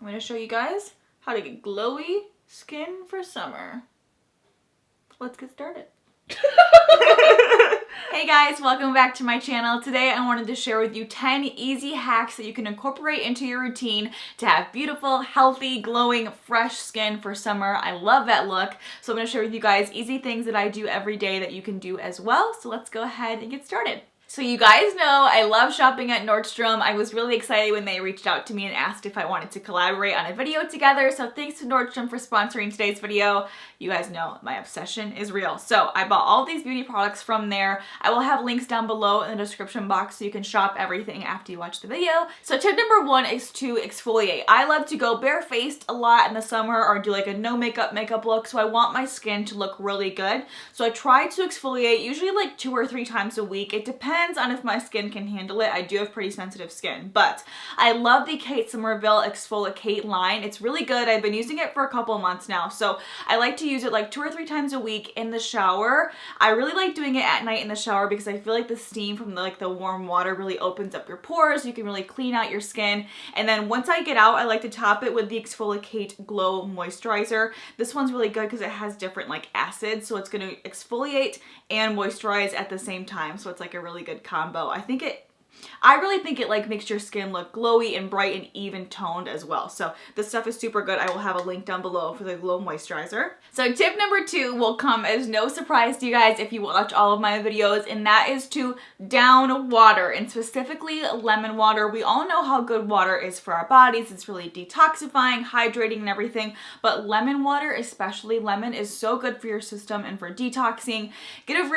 I'm going to show you guys how to get glowy skin for summer. Let's get started. Hey guys, welcome back to my channel. Today I wanted to share with you 10 easy hacks that you can incorporate into your routine to have beautiful, healthy, glowing, fresh skin for summer. I love that look. So I'm going to share with you guys easy things that I do every day that you can do as well. So let's go ahead and get started. So you guys know I love shopping at Nordstrom. I was really excited when they reached out to me and asked if I wanted to collaborate on a video together. So thanks to Nordstrom for sponsoring today's video. You guys know my obsession is real. So I bought all these beauty products from there. I will have links down below in the description box so you can shop everything after you watch the video. So tip number one is to exfoliate. I love to go barefaced a lot in the summer or do like a no makeup look. So I want my skin to look really good. So I try to exfoliate usually like 2 or 3 times a week. It depends on if my skin can handle it. I do have pretty sensitive skin, but I love the Kate Somerville Exfoliate line. It's really good. I've been using it for a couple months now, so I like to use it like 2 or 3 times a week in the shower. I really like doing it at night in the shower because I feel like the steam from the warm water really opens up your pores. You can really clean out your skin. And then once I get out, I like to top it with the Exfoliate Glow Moisturizer. This one's really good because it has different acids, so it's going to exfoliate and moisturize at the same time. So it's like a really good combo. I really think it makes your skin look glowy and bright and even toned as well. So this stuff is super good. I will have a link down below for the Glow Moisturizer. So tip number 2 will come as no surprise to you guys if you watch all of my videos, and that is to down water, and specifically lemon water. We all know how good water is for our bodies. It's really detoxifying, hydrating, and everything, but lemon water, especially lemon, is so good for your system and for detoxing, getting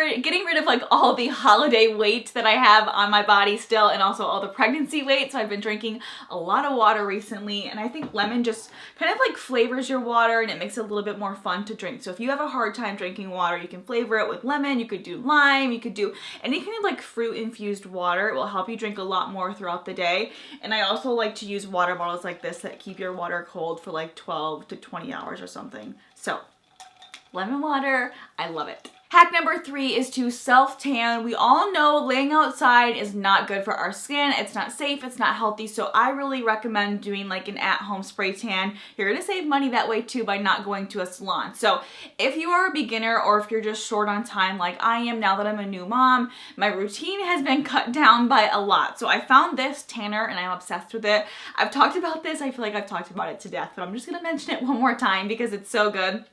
rid of all the holiday weight that I have on my body still, and also all the pregnancy weight. So I've been drinking a lot of water recently, and I think lemon just kind of flavors your water and it makes it a little bit more fun to drink. So if you have a hard time drinking water, you can flavor it with lemon. You could do lime, you could do any kind of fruit infused water. It will help you drink a lot more throughout the day. And I also like to use water bottles like this that keep your water cold for 12 to 20 hours or something. So lemon water, I love it. Hack number 3 is to self-tan. We all know laying outside is not good for our skin. It's not safe, it's not healthy, so I really recommend doing an at-home spray tan. You're gonna save money that way too by not going to a salon. So if you are a beginner or if you're just short on time like I am now that I'm a new mom, my routine has been cut down by a lot. So I found this tanner and I'm obsessed with it. I've talked about this, I feel like I've talked about it to death, but I'm just gonna mention it one more time because it's so good.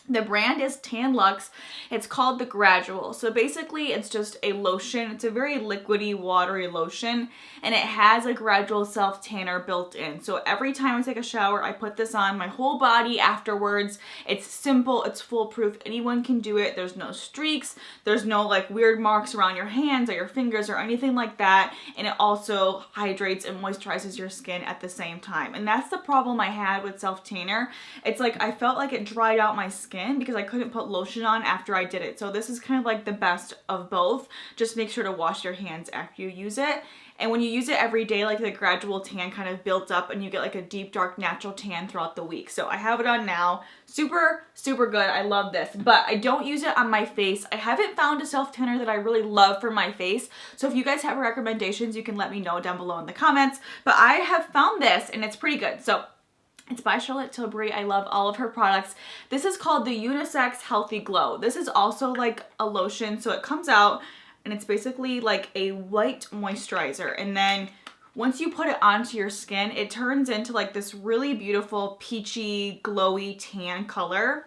The brand is Tan Luxe. It's called the Gradual. So basically it's just a lotion. It's a very liquidy, watery lotion, and it has a gradual self tanner built in. So every time I take a shower, I put this on my whole body afterwards. It's simple, it's foolproof. Anyone can do it. There's no streaks. There's no weird marks around your hands or your fingers or anything like that. And it also hydrates and moisturizes your skin at the same time. And that's the problem I had with self tanner. It's I felt like it dried out my skin because I couldn't put lotion on after I did it. So this is kind of the best of both. Just make sure to wash your hands after you use it. And when you use it every day, the gradual tan kind of builds up and you get a deep, dark, natural tan throughout the week. So I have it on now. Super, super good. I love this, but I don't use it on my face. I haven't found a self-tanner that I really love for my face. So if you guys have recommendations, you can let me know down below in the comments. But I have found this and it's pretty good. So it's by Charlotte Tilbury. I love all of her products. This is called the Unisex Healthy Glow. This is also a lotion. So it comes out and it's basically a white moisturizer. And then once you put it onto your skin, it turns into this really beautiful peachy, glowy tan color.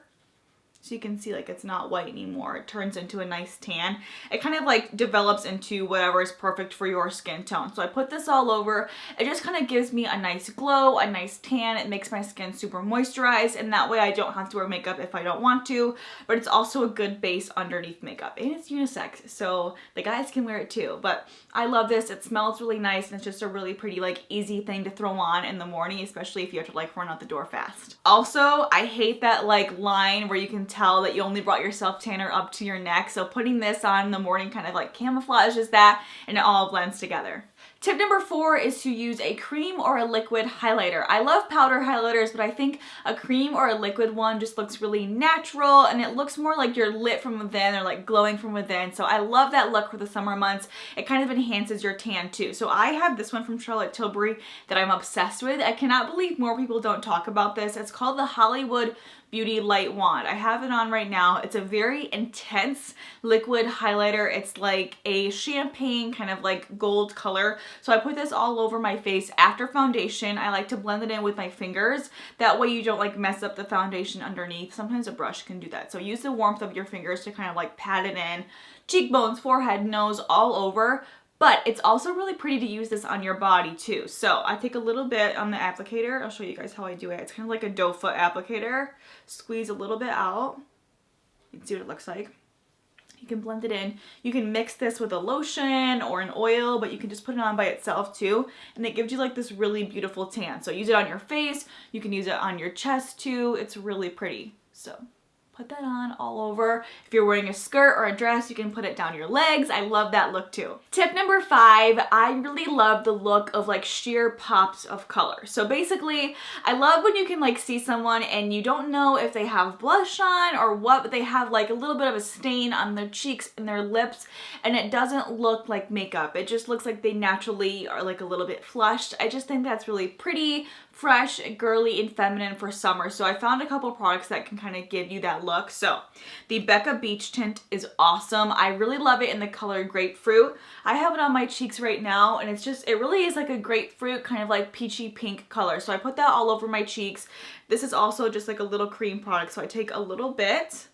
So you can see it's not white anymore. It turns into a nice tan. It kind of develops into whatever is perfect for your skin tone. So I put this all over. It just kind of gives me a nice glow, a nice tan. It makes my skin super moisturized, and that way I don't have to wear makeup if I don't want to. But it's also a good base underneath makeup, and it's unisex, so the guys can wear it too. But I love this. It smells really nice, and it's just a really pretty easy thing to throw on in the morning, especially if you have to run out the door fast. Also, I hate that line where you can tell that you only brought your self tanner up to your neck. So putting this on in the morning kind of camouflages that, and it all blends together. Tip number 4 is to use a cream or a liquid highlighter. I love powder highlighters, but I think a cream or a liquid one just looks really natural and it looks more like you're lit from within or like glowing from within. So I love that look for the summer months. It kind of enhances your tan too. So I have this one from Charlotte Tilbury that I'm obsessed with. I cannot believe more people don't talk about this. It's called the Hollywood Beauty Light Wand. I have it on right now. It's a very intense liquid highlighter. It's like a champagne kind of like gold color. So I put this all over my face after foundation. I like to blend it in with my fingers. That way you don't like mess up the foundation underneath. Sometimes a brush can do that. So use the warmth of your fingers to kind of like pat it in. Cheekbones, forehead, nose, all over. But it's also really pretty to use this on your body too. So I take a little bit on the applicator. I'll show you guys how I do it. It's kind of like a doe foot applicator. Squeeze a little bit out. You can see what it looks like. You can blend it in. You can mix this with a lotion or an oil, but you can just put it on by itself too. And it gives you like this really beautiful tan. So use it on your face. You can use it on your chest too. It's really pretty. So put that on all over. If you're wearing a skirt or a dress, you can put it down your legs. I love that look too. Tip number 5, I really love the look of like sheer pops of color. So basically, I love when you can like see someone and you don't know if they have blush on or what, but they have like a little bit of a stain on their cheeks and their lips, and it doesn't look like makeup. It just looks like they naturally are like a little bit flushed. I just think that's really pretty, fresh, girly, and feminine for summer. So I found a couple products that can kind of give you that look. So the Becca Beach Tint is awesome. I really love it in the color grapefruit. I have it on my cheeks right now, and it's just, it really is like a grapefruit kind of like peachy pink color. So I put that all over my cheeks. This is also just like a little cream product. So I take a little bit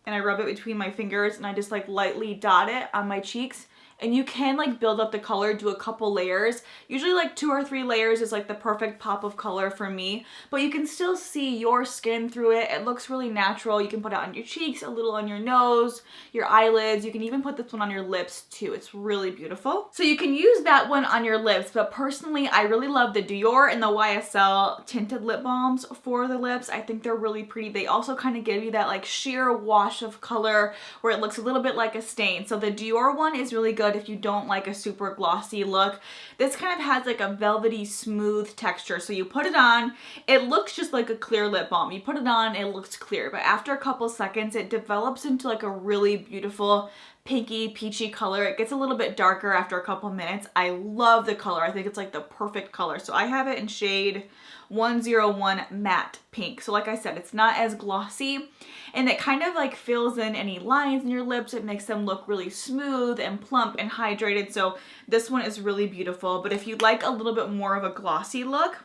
and I rub it between my fingers and I just like lightly dot it on my cheeks. And you can like build up the color, do a couple layers. Usually like 2 or 3 layers is like the perfect pop of color for me, but you can still see your skin through it. It looks really natural. You can put it on your cheeks, a little on your nose, your eyelids. You can even put this one on your lips too. It's really beautiful. So you can use that one on your lips, but personally, I really love the Dior and the YSL tinted lip balms for the lips. I think they're really pretty. They also kind of give you that like sheer wash of color where it looks a little bit like a stain. So the Dior one is really good if you don't like a super glossy look. This kind of has like a velvety smooth texture. So you put it on, it looks just like a clear lip balm. You put it on, it looks clear, but after a couple seconds it develops into like a really beautiful pinky peachy color. It gets a little bit darker after a couple minutes. I love the color. I think it's like the perfect color. So I have it in shade 101 matte pink. So like I said, it's not as glossy and it kind of like fills in any lines in your lips. It makes them look really smooth and plump and hydrated. So this one is really beautiful. But if you like a little bit more of a glossy look,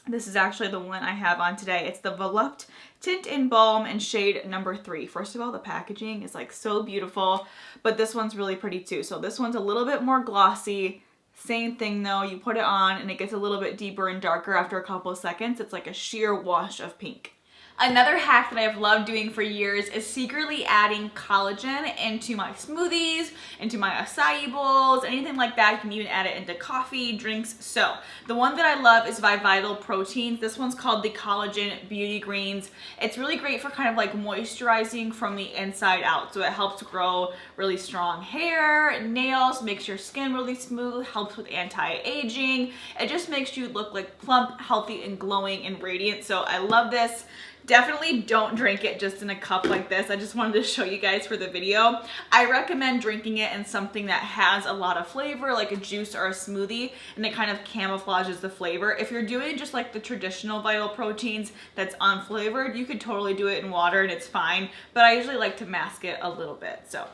this is actually the one I have on today. It's the Volupte Tint in Balm in shade number 3. First of all, the packaging is like so beautiful, but this one's really pretty too. So this one's a little bit more glossy. Same thing though, you put it on and it gets a little bit deeper and darker after a couple of seconds. It's like a sheer wash of pink. Another hack that I've loved doing for years is secretly adding collagen into my smoothies, into my acai bowls, anything like that. You can even add it into coffee, drinks. So the one that I love is by Vital Proteins. This one's called the Collagen Beauty Greens. It's really great for kind of like moisturizing from the inside out. So it helps grow really strong hair, nails, makes your skin really smooth, helps with anti-aging. It just makes you look like plump, healthy, and glowing and radiant. So I love this. Definitely don't drink it just in a cup like this. I just wanted to show you guys for the video. I recommend drinking it in something that has a lot of flavor, like a juice or a smoothie, and it kind of camouflages the flavor. If you're doing just like the traditional Vital Proteins that's unflavored, you could totally do it in water and it's fine, but I usually like to mask it a little bit. So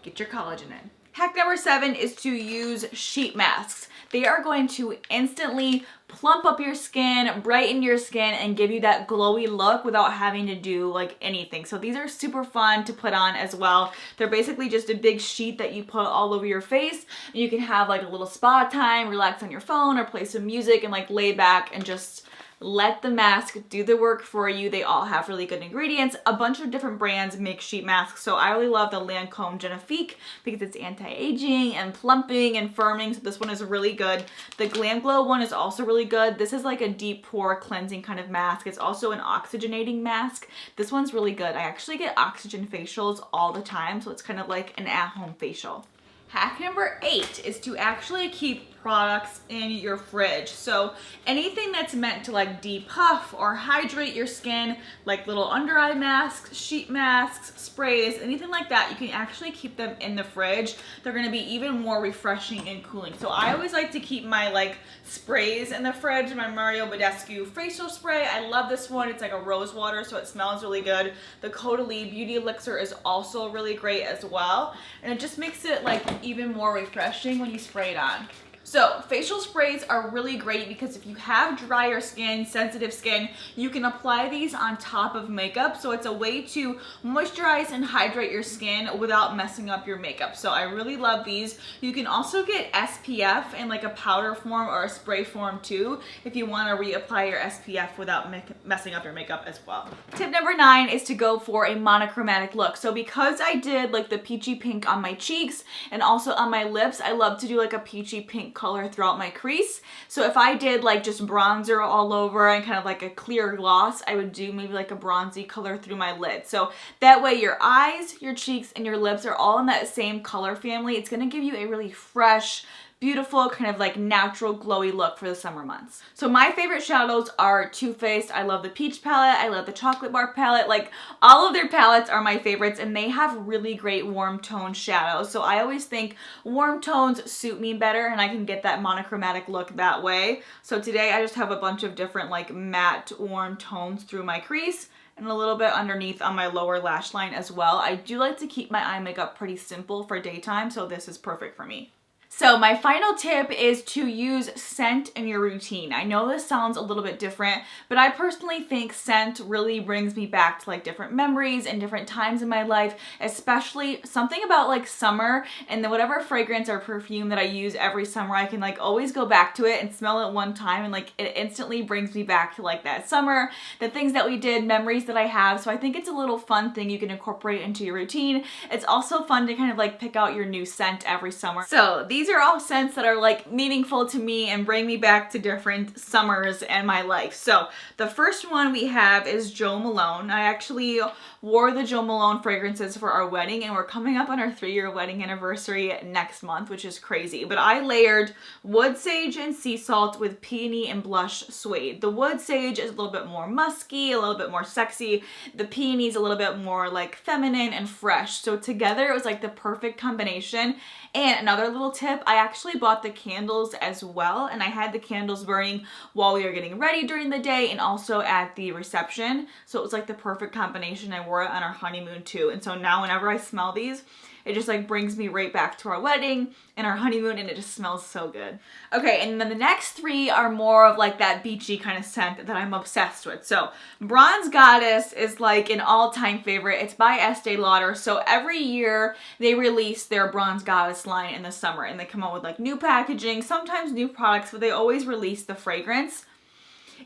get your collagen in. Hack number 7 is to use sheet masks. They are going to instantly plump up your skin, brighten your skin, and give you that glowy look without having to do like anything. So these are super fun to put on as well. They're basically just a big sheet that you put all over your face, and you can have like a little spa time, relax on your phone, or play some music and like lay back and just let the mask do the work for you. They all have really good ingredients. A bunch of different brands make sheet masks. So I really love the Lancome Genifique because it's anti-aging and plumping and firming. So this one is really good. The Glam Glow one is also really good. This is like a deep pore cleansing kind of mask. It's also an oxygenating mask. This one's really good. I actually get oxygen facials all the time. So it's kind of like an at-home facial. Hack number 8 is to actually keep products in your fridge. So anything that's meant to like depuff or hydrate your skin, like little under eye masks, sheet masks, sprays, anything like that, you can actually keep them in the fridge. They're gonna be even more refreshing and cooling. So I always like to keep my like sprays in the fridge, my Badescu facial spray. I love this one. It's like a rose water, so it smells really good. The Caudalie Beauty Elixir is also really great as well. And it just makes it like even more refreshing when you spray it on. So facial sprays are really great because if you have drier skin, sensitive skin, you can apply these on top of makeup. So it's a way to moisturize and hydrate your skin without messing up your makeup. So I really love these. You can also get SPF in like a powder form or a spray form too if you want to reapply your SPF without messing up your makeup as well. Tip number 9 is to go for a monochromatic look. So because I did like the peachy pink on my cheeks and also on my lips, I love to do like a peachy pink color throughout my crease. So if I did like just bronzer all over and kind of like a clear gloss, I would do maybe like a bronzy color through my lid. So that way your eyes, your cheeks, and your lips are all in that same color family. It's gonna give you a really fresh, beautiful, kind of like natural glowy look for the summer months. So my favorite shadows are Too Faced. I love the peach palette. I love the chocolate bar palette. Like all of their palettes are my favorites and they have really great warm tone shadows. So I always think warm tones suit me better and I can get that monochromatic look that way. So today I just have a bunch of different like matte warm tones through my crease and a little bit underneath on my lower lash line as well. I do like to keep my eye makeup pretty simple for daytime, so this is perfect for me. So my final tip is to use scent in your routine. I know this sounds a little bit different, but I personally think scent really brings me back to like different memories and different times in my life, especially something about like summer and then whatever fragrance or perfume that I use every summer, I can like always go back to it and smell it one time and like it instantly brings me back to like that summer, the things that we did, memories that I have. So I think it's a little fun thing you can incorporate into your routine. It's also fun to kind of like pick out your new scent every summer. So these are all scents that are like meaningful to me and bring me back to different summers in my life. So the first one we have is Jo Malone. I actually wore the Jo Malone fragrances for our wedding and we're coming up on our 3-year wedding anniversary next month, which is crazy. But I layered wood sage and sea salt with peony and blush suede. The wood sage is a little bit more musky, a little bit more sexy. The peony is a little bit more like feminine and fresh. So together it was like the perfect combination. And another little tip, I actually bought the candles as well, and I had the candles burning while we were getting ready during the day and also at the reception. So it was like the perfect combination. I wore it on our honeymoon too. And so now whenever I smell these, it just like brings me right back to our wedding and our honeymoon and it just smells so good. Okay, and then the next 3 are more of like that beachy kind of scent that I'm obsessed with. So Bronze Goddess is like an all-time favorite. It's by Estee Lauder. So every year they release their Bronze Goddess line in the summer and they come out with like new packaging, sometimes new products, but they always release the fragrance.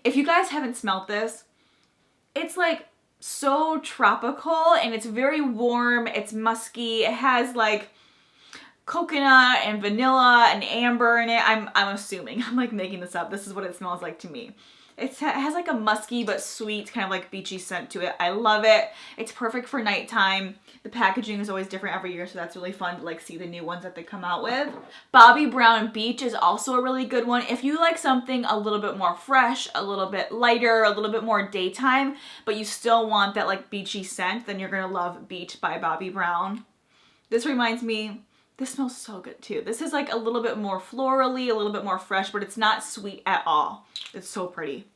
If you guys haven't smelled this, it's like so tropical and it's very warm, it's musky, it has like coconut and vanilla and amber in it. I'm assuming, I'm like making this up. This is what it smells like to me. It has like a musky but sweet kind of like beachy scent to it. I love it. It's perfect for nighttime. The packaging is always different every year, so that's really fun to like see the new ones that they come out with. Bobbi Brown Beach is also a really good one. If you like something a little bit more fresh, a little bit lighter, a little bit more daytime, but you still want that like beachy scent, then you're gonna love Beach by Bobbi Brown. This reminds me, this smells so good too. This is like a little bit more florally, a little bit more fresh, but it's not sweet at all. It's so pretty.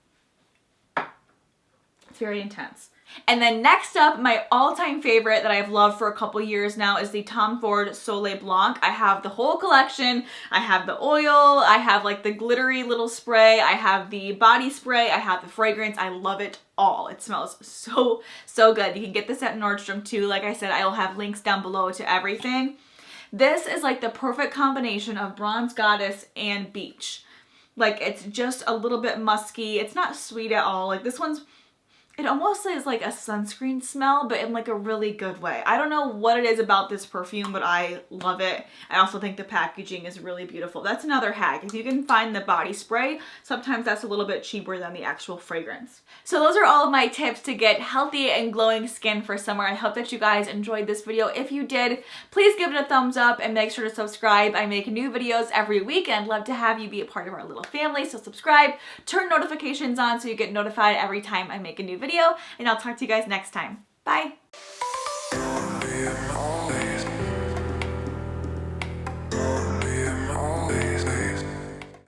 It's very intense. And then next up, my all-time favorite that I've loved for a couple years now is the Tom Ford Soleil Blanc. I have the whole collection. I have the oil, I have like the glittery little spray, I have the body spray, I have the fragrance. I love it all. It smells so, so good. You can get this at Nordstrom too. Like I said, I will have links down below to everything. This is like the perfect combination of Bronze Goddess and Beach. Like it's just a little bit musky. It's not sweet at all. Like this one's It almost is like a sunscreen smell, but in like a really good way. I don't know what it is about this perfume, but I love it. I also think the packaging is really beautiful. That's another hack. If you can find the body spray, sometimes that's a little bit cheaper than the actual fragrance. So those are all of my tips to get healthy and glowing skin for summer. I hope that you guys enjoyed this video. If you did, please give it a thumbs up and make sure to subscribe. I make new videos every week and I'd love to have you be a part of our little family. So subscribe, turn notifications on so you get notified every time I make a new video, and I'll talk to you guys next time. Bye!